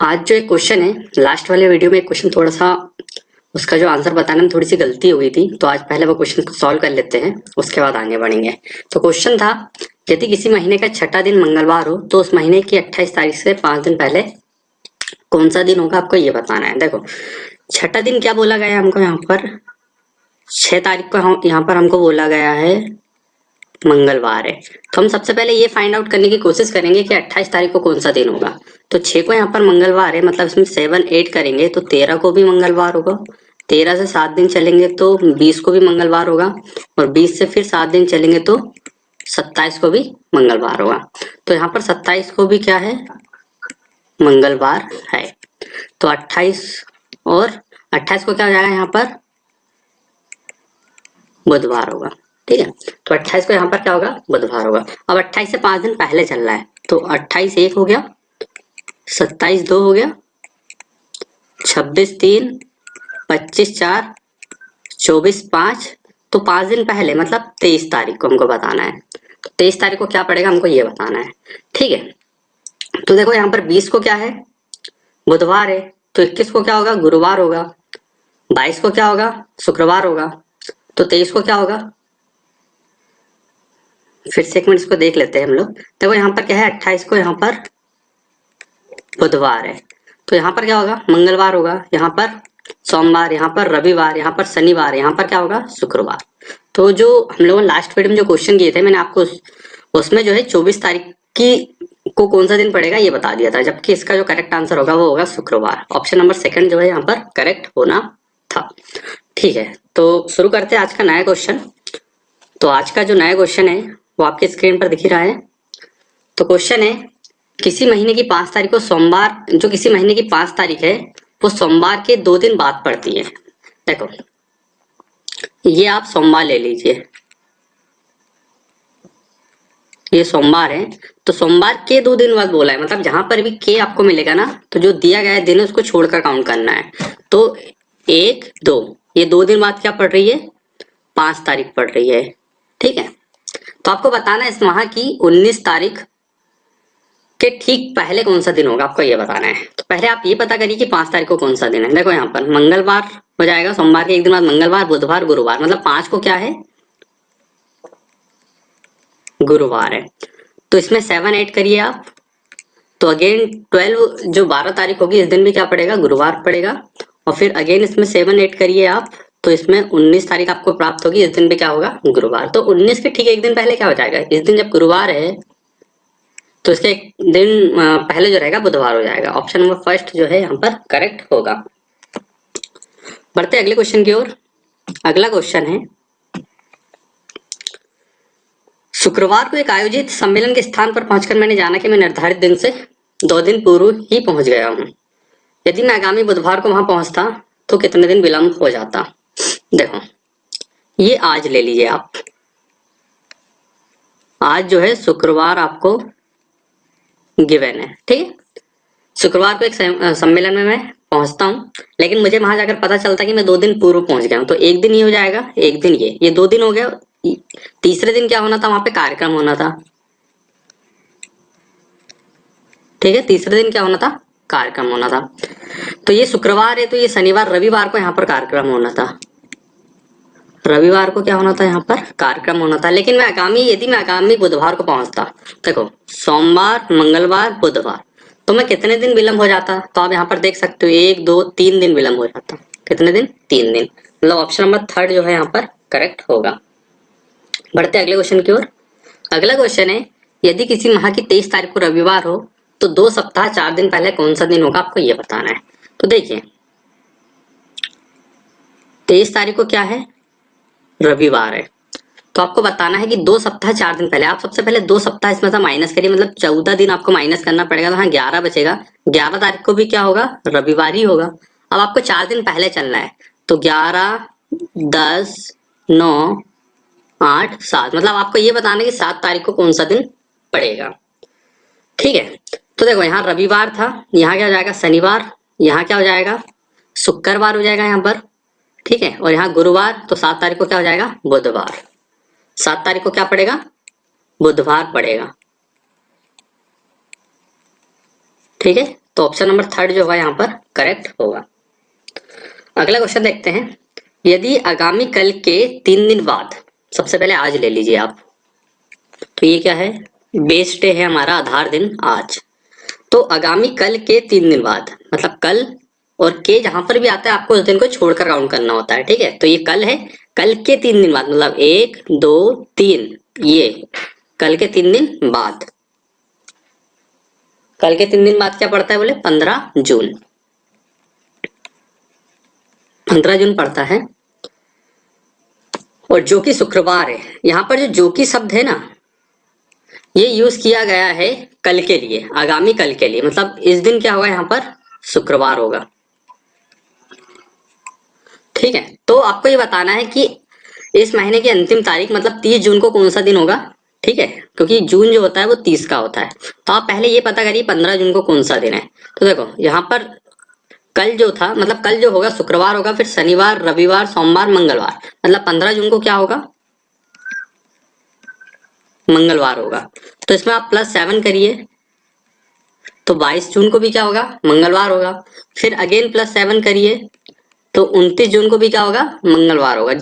आज जो एक क्वेश्चन है, लास्ट वाले वीडियो में एक क्वेश्चन थोड़ा सा उसका जो आंसर बताने में थोड़ी सी गलती हो गई थी, तो आज पहले वो क्वेश्चन को सॉल्व कर लेते हैं, उसके बाद आगे बढ़ेंगे। तो क्वेश्चन था, यदि किसी महीने का छठा दिन मंगलवार हो तो उस महीने की 28 तारीख से 5 दिन पहले कौन सा दिन होगा, आपको ये बताना है। देखो, छठा दिन क्या बोला गया है हमको, यहाँ पर 6 तारीख को यहाँ पर हमको बोला गया है मंगलवार है। तो हम सबसे पहले ये फाइंड आउट करने की कोशिश करेंगे कि 28 तारीख को कौन सा दिन होगा। तो 6 को यहाँ पर मंगलवार है, मतलब इसमें 7 8 करेंगे तो 13 को भी मंगलवार होगा। 13 से 7 दिन चलेंगे तो 20 को भी मंगलवार होगा, और 20 से फिर 7 दिन चलेंगे तो 27 को भी मंगलवार होगा। तो यहाँ पर 27 को भी क्या है, मंगलवार है। तो 28 और 28 को क्या हो जाएगा, यहाँ पर बुधवार होगा। ठीक है, तो 28 को यहाँ पर क्या होगा, बुधवार होगा। अब 28 से 5 दिन पहले चल रहा है, तो 28 1 हो गया, 27 2 हो गया, 26 3, 25 4, 24 5। तो 5 दिन पहले मतलब 23 तारीख को हमको बताना है। तो 23 तारीख को क्या पड़ेगा, हमको ये बताना है। ठीक है, तो देखो यहाँ पर 20 को क्या है, बुधवार है। तो 21 को क्या होगा, गुरुवार होगा। 22 को क्या होगा, शुक्रवार होगा। तो 23 को क्या होगा, फिर से एक मिनट इसको देख लेते हैं हम लोग। देखो यहाँ पर क्या है, 28 को यहाँ पर बुधवार है, तो यहाँ पर क्या होगा, मंगलवार होगा। यहाँ पर सोमवार, यहाँ पर रविवार, यहाँ पर शनिवार, यहाँ पर क्या होगा, शुक्रवार। तो जो हम लोगों ने लास्ट वीडियो में जो क्वेश्चन किए थे, मैंने आपको उसमें जो है 24 तारीख की को कौन सा दिन पड़ेगा ये बता दिया था, जबकि इसका जो करेक्ट आंसर होगा वो होगा शुक्रवार। ऑप्शन नंबर सेकंड जो है यहाँ पर करेक्ट होना था। ठीक है, तो शुरू करते हैं आज का नया क्वेश्चन। तो आज का जो नया क्वेश्चन है वो आपके स्क्रीन पर दिख ही रहा है। तो क्वेश्चन है, किसी महीने की 5 तारीख को सोमवार, जो किसी महीने की 5 तारीख है वो सोमवार के 2 दिन बाद पड़ती है। देखो, ये आप सोमवार ले लीजिए, ये सोमवार है, तो सोमवार के 2 दिन बाद बोला है, मतलब जहां पर भी के आपको मिलेगा ना, तो जो दिया गया है दिन है उसको छोड़कर काउंट करना है। तो 1 2, ये 2 दिन बाद क्या पड़ रही है, 5 तारीख पड़ रही है। ठीक है, तो आपको बताना है इस माह की 19 तारीख के ठीक पहले कौन सा दिन होगा, आपको ये बताना है। तो पहले आप ये पता करिए कि 5 तारीख को कौन सा दिन है। देखो यहाँ पर मंगलवार हो जाएगा, सोमवार के एक दिन बाद मंगलवार, बुधवार, गुरुवार, मतलब 5 को क्या है, गुरुवार है। तो इसमें 7 8 करिए आप, तो अगेन 12, जो 12 तारीख होगी इस दिन भी क्या पड़ेगा, गुरुवार पड़ेगा। और फिर अगेन इसमें 7 8 करिए आप, तो इसमें 19 तारीख आपको प्राप्त होगी, इस दिन भी क्या होगा, गुरुवार। तो 19 के ठीक एक दिन पहले क्या हो जाएगा, इस दिन जब गुरुवार है तो इसके एक दिन पहले जो रहेगा बुधवार हो जाएगा। ऑप्शन नंबर फर्स्ट जो है यहाँ पर करेक्ट होगा। बढ़ते अगले क्वेश्चन की ओर। अगला क्वेश्चन है, शुक्रवार को एक आयोजित सम्मेलन के स्थान पर पहुंचकर मैंने जाना कि मैं निर्धारित दिन से 2 दिन पूर्व ही पहुंच गया हूं। यदि मैं आगामी बुधवार को वहां पहुंचता तो कितने दिन विलंब हो जाता। देखो, ये आज ले लीजिए आप, आज जो है शुक्रवार आपको गिवन है। ठीक है, शुक्रवार को एक सम्मेलन में मैं पहुंचता हूँ, लेकिन मुझे वहां जाकर पता चलता कि मैं 2 दिन पूर्व पहुंच गया हूँ। तो एक दिन ये हो जाएगा, एक दिन ये 2 दिन हो गया। तीसरे दिन क्या होना था, वहां पे कार्यक्रम होना था। ठीक है, तीसरे दिन क्या होना था, कार्यक्रम होना था। तो ये शुक्रवार है, तो ये शनिवार रविवार को यहाँ पर कार्यक्रम होना था। रविवार को क्या होना था, यहाँ पर कार्यक्रम होना था। लेकिन यदि मैं आगामी बुधवार को पहुंचता, देखो सोमवार मंगलवार बुधवार, तो मैं कितने दिन विलंब हो जाता, तो आप यहाँ पर देख सकते हो 1 2 3 दिन विलंब हो जाता। कितने दिन, 3 दिन। मतलब ऑप्शन नंबर थर्ड जो है यहाँ पर करेक्ट होगा। बढ़ते अगले क्वेश्चन की ओर। अगला क्वेश्चन है, यदि किसी माह की 23 तारीख को रविवार हो तो 2 सप्ताह 4 दिन पहले कौन सा दिन होगा, आपको ये बताना है। तो देखिए 23 तारीख को क्या है, रविवार है। तो आपको बताना है कि 2 सप्ताह 4 दिन पहले, आप सबसे पहले 2 सप्ताह इसमें से माइनस करिए, मतलब 14 दिन आपको माइनस करना पड़ेगा। तो हाँ 11 बचेगा। 11 तारीख को भी क्या होगा, रविवार ही होगा। अब आपको 4 दिन पहले चलना है, तो 11 10 9 8 7, मतलब आपको ये बताना है कि 7 तारीख को कौन सा दिन पड़ेगा। ठीक है, तो देखो यहाँ रविवार था, यहाँ क्या हो जाएगा, शनिवार, यहाँ क्या हो जाएगा, शुक्रवार हो जाएगा यहाँ पर। ठीक है, और यहाँ गुरुवार, तो 7 तारीख को क्या हो जाएगा, बुधवार। 7 तारीख को क्या पड़ेगा, बुधवार पड़ेगा। ठीक है, तो ऑप्शन नंबर थर्ड जो होगा यहाँ पर करेक्ट होगा। अगला क्वेश्चन देखते हैं, यदि आगामी कल के 3 दिन बाद, सबसे पहले आज ले लीजिए आप, तो ये क्या है, बेस डे है हमारा, आधार दिन आज। तो आगामी कल के 3 दिन बाद, मतलब कल और के जहां पर भी आता है आपको उस दिन को छोड़कर काउंट करना होता है, ठीक है। तो ये कल है, कल के 3 दिन बाद मतलब 1 2 3, ये कल के 3 दिन बाद। कल के 3 दिन बाद क्या पड़ता है बोले, 15 जून। 15 जून पड़ता है, और जो कि शुक्रवार है। यहाँ पर जो कि शब्द है ना, ये यूज किया गया है कल के लिए, आगामी कल के लिए, मतलब इस दिन क्या होगा यहाँ पर, शुक्रवार होगा, ठीक है। तो आपको ये बताना है कि इस महीने की अंतिम तारीख मतलब 30 जून को कौन सा दिन होगा, ठीक है, क्योंकि जून जो होता है वो 30 का होता है। तो आप पहले ये पता करिए 15 जून को कौन सा दिन है। तो देखो यहाँ पर कल जो था, मतलब कल जो होगा शुक्रवार होगा, फिर शनिवार, रविवार, सोमवार, मंगलवार, मतलब 15 जून को क्या होगा, मंगलवार होगा। तो इसमें आप +7 करिए, तो 22 जून को भी क्या होगा, मंगलवार होगा। फिर अगेन +7 करिए, तो 29 जून को भी क्या होगा, मंगलवार होगा।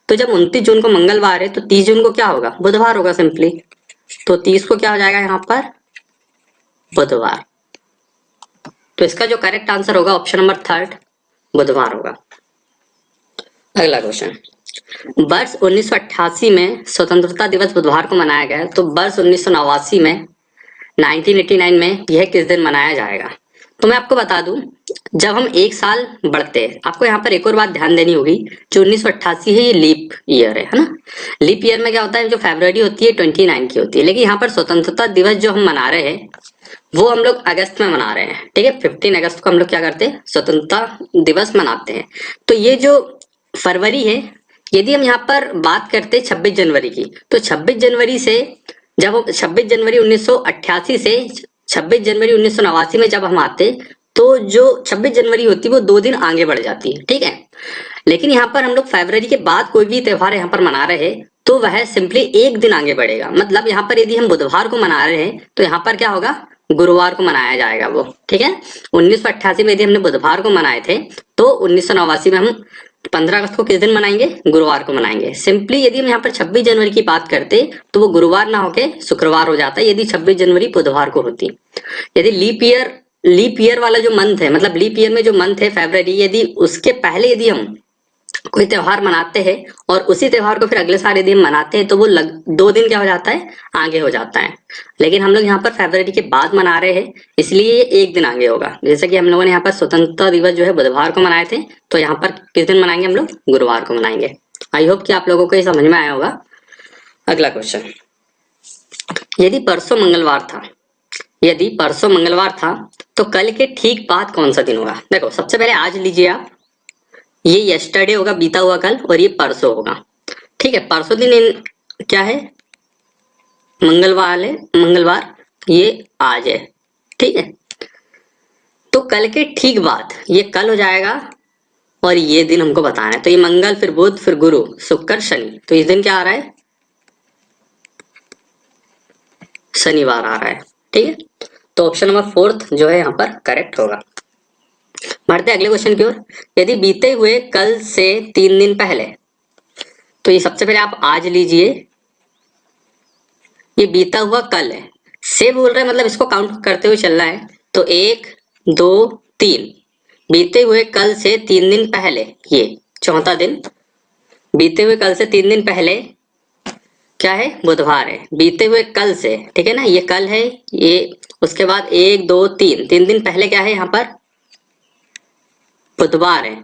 तो जब 29 जून को मंगलवार है तो 30 जून को क्या होगा, बुधवार होगा सिंपली। तो 30 को क्या हो जाएगा यहाँ पर, बुधवार। तो इसका जो करेक्ट आंसर होगा ऑप्शन नंबर थर्ड, बुधवार होगा। अगला क्वेश्चन, वर्ष 1988 में स्वतंत्रता दिवस बुधवार को मनाया गया, तो वर्ष 1989 में 1989 में यह किस दिन मनाया जाएगा। तो मैं आपको बता दूं, जब हम एक साल बढ़ते हैं, आपको यहाँ पर एक और बात ध्यान देनी होगी, जो 1988 है ये लीप ईयर है ना। लीप ईयर में क्या होता है, जो फरवरी होती है 29 की होती है, लेकिन यहाँ पर स्वतंत्रता दिवस जो हम मना रहे हैं वो हम लोग अगस्त में मना रहे हैं, ठीक है। 15 अगस्त को हम लोग क्या करते हैं, स्वतंत्रता दिवस मनाते हैं। तो ये जो फरवरी है, यदि हम यहाँ पर बात करते हैं 26 जनवरी की, तो 26 जनवरी से जब 26 जनवरी 1988 से 26 जनवरी 1989 में जब हम आते, तो जो 26 जनवरी होती है वो 2 दिन आगे बढ़ जाती है, ठीक है। लेकिन यहाँ पर हम लोग फरवरी के बाद कोई भी त्योहार यहाँ पर मना रहे हैं तो वह सिंपली 1 दिन आगे बढ़ेगा। मतलब यहाँ पर यदि हम बुधवार को मना रहे हैं तो यहाँ पर क्या होगा, गुरुवार को मनाया जाएगा वो, ठीक है। 1988 में यदि हमने बुधवार को मनाए थे तो 1989 में हम 15 अगस्त को किस दिन मनाएंगे, गुरुवार को मनाएंगे। सिंपली यदि हम यहाँ पर 26 जनवरी की बात करते तो वो गुरुवार ना होके शुक्रवार हो जाता है, यदि 26 जनवरी बुधवार को होती। यदि लीप ईयर वाला जो मंथ है, मतलब लीप ईयर में जो मंथ है फरवरी, यदि उसके पहले यदि हम कोई त्योहार मनाते हैं और उसी त्योहार को फिर अगले साल यदि हम मनाते हैं तो वो 2 दिन क्या हो जाता है, आगे हो जाता है। लेकिन हम लोग यहाँ पर फरवरी के बाद मना रहे हैं इसलिए ये 1 दिन आगे होगा। जैसे कि हम लोगों ने यहाँ पर स्वतंत्रता दिवस जो है बुधवार को मनाए थे, तो यहाँ पर किस दिन मनाएंगे हम लोग, गुरुवार को मनाएंगे। आई होप कि आप लोगों को ये समझ में आया होगा। अगला क्वेश्चन, यदि परसों मंगलवार था तो कल के ठीक बाद कौन सा दिन होगा। देखो सबसे पहले आज लीजिए आप, ये यस्टरडे होगा, बीता हुआ कल, और ये परसों होगा, ठीक है। परसों दिन क्या है, मंगलवार, ये आज है, ठीक है। तो कल के ठीक बाद ये कल हो जाएगा और ये दिन हमको बताना है। तो ये मंगल, फिर बुध, फिर गुरु, शुक्र, शनि, तो इस दिन क्या आ रहा है, शनिवार आ रहा है, ठीक है। तो ऑप्शन नंबर फोर्थ जो है यहाँ पर करेक्ट होगा। बढ़ते अगले क्वेश्चन की ओर, यदि बीते हुए कल से 3 दिन पहले, तो ये सबसे पहले आप आज लीजिए, ये बीता हुआ कल है, से बोल रहे हैं मतलब इसको काउंट करते हुए चलना है। तो 1 2 3, बीते हुए कल से 3 दिन पहले, ये चौथा दिन, बीते हुए कल से 3 दिन पहले क्या है, बुधवार है, बीते हुए कल से, ठीक है ना, ये कल है, ये उसके बाद 1 2 3, 3 दिन पहले क्या है यहाँ पर, बुधवार है।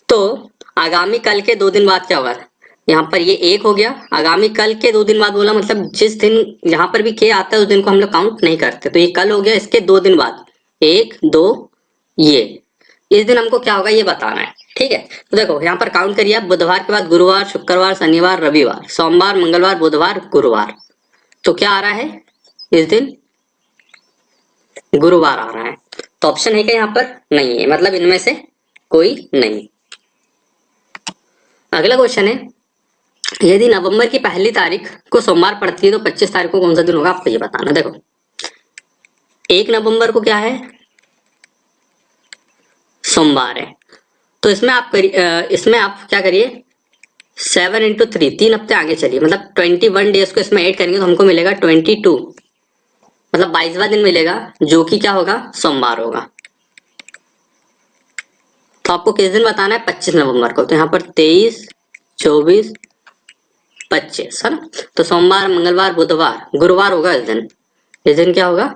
तो आगामी कल के 2 दिन बाद क्या होगा, यहाँ पर ये 1 हो गया, आगामी कल के 2 दिन बाद बोला मतलब जिस दिन यहाँ पर भी के आता है उस दिन को हम लोग काउंट नहीं करते। तो ये कल हो गया, इसके 2 दिन बाद 1 2, ये इस दिन हमको क्या होगा ये बताना है, ठीक है। तो देखो यहाँ पर काउंट करिए आप, बुधवार के बाद गुरुवार, शुक्रवार, शनिवार, रविवार, सोमवार, मंगलवार, बुधवार, गुरुवार, तो क्या आ रहा है इस दिन, गुरुवार आ रहा है। तो ऑप्शन है क्या यहाँ पर, नहीं है, मतलब इनमें से कोई नहीं। अगला क्वेश्चन है, यदि नवंबर की पहली तारीख को सोमवार पड़ती है तो 25 तारीख को कौन सा दिन होगा, आपको ये बताना। देखो 1 नवंबर को क्या है, सोमवार है। तो इसमें आप इसमें आप क्या करिए 7 इंटू 3, 3 हफ्ते आगे चलिए, मतलब 21 डेज को इसमें ऐड करेंगे तो हमको मिलेगा 22, मतलब 22वां दिन मिलेगा, जो कि क्या होगा, सोमवार होगा। तो आपको किस दिन बताना है, 25 नवंबर को। तो यहाँ पर 23, 24, 25 है ना। तो सोमवार, मंगलवार, बुधवार, गुरुवार होगा इस दिन। इस दिन क्या होगा,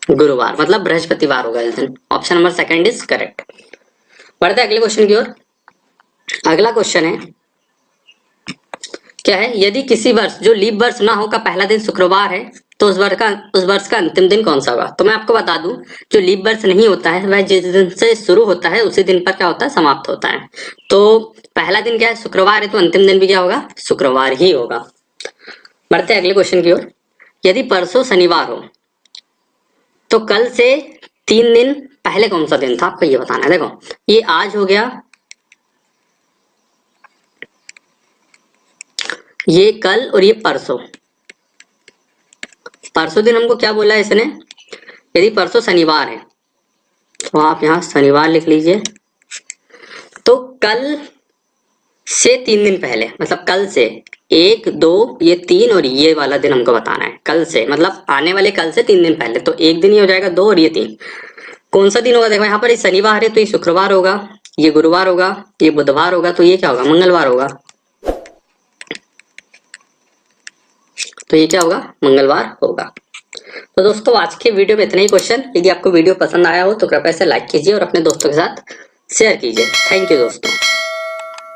गुरुवार, मतलब बृहस्पतिवार होगा इस दिन। Option number second is correct. बढ़ते हैं अगले क्वेश्चन की ओर। अगला क्वेश्चन है, क्या है, यदि किसी वर्ष जो लीप वर्ष ना हो का पहला दिन शुक्रवार है तो उस वर्ष का अंतिम दिन कौन सा होगा। तो मैं आपको बता दूं, जो लीप वर्ष नहीं होता है वह जिस दिन से शुरू होता है उसी दिन पर क्या होता है, समाप्त होता है। तो पहला दिन क्या है, शुक्रवार है, तो अंतिम दिन भी क्या होगा, शुक्रवार ही होगा। बढ़ते हैं अगले क्वेश्चन की ओर। यदि परसों शनिवार हो तो कल से 3 दिन पहले कौन सा दिन था, आपको ये बताना है। देखो, ये आज हो गया, ये कल, और ये परसों। परसों दिन हमको क्या बोला है इसने, यदि परसों शनिवार है तो आप यहां शनिवार लिख लीजिए। तो कल से 3 दिन पहले, मतलब कल से 1, 2, ये 3 और ये वाला दिन हमको बताना है। कल से मतलब आने वाले कल से 3 दिन पहले, तो एक दिन ही हो जाएगा, 2 और ये 3। कौन सा दिन होगा, देखो यहाँ पर ये शनिवार है तो ये शुक्रवार होगा, ये गुरुवार होगा, ये बुधवार होगा, तो ये क्या होगा, मंगलवार होगा। तो ये क्या होगा, मंगलवार होगा। तो दोस्तों आज के वीडियो में इतना ही क्वेश्चन। यदि आपको वीडियो पसंद आया हो तो कृपया इसे लाइक कीजिए और अपने दोस्तों के साथ शेयर कीजिए। थैंक यू दोस्तों।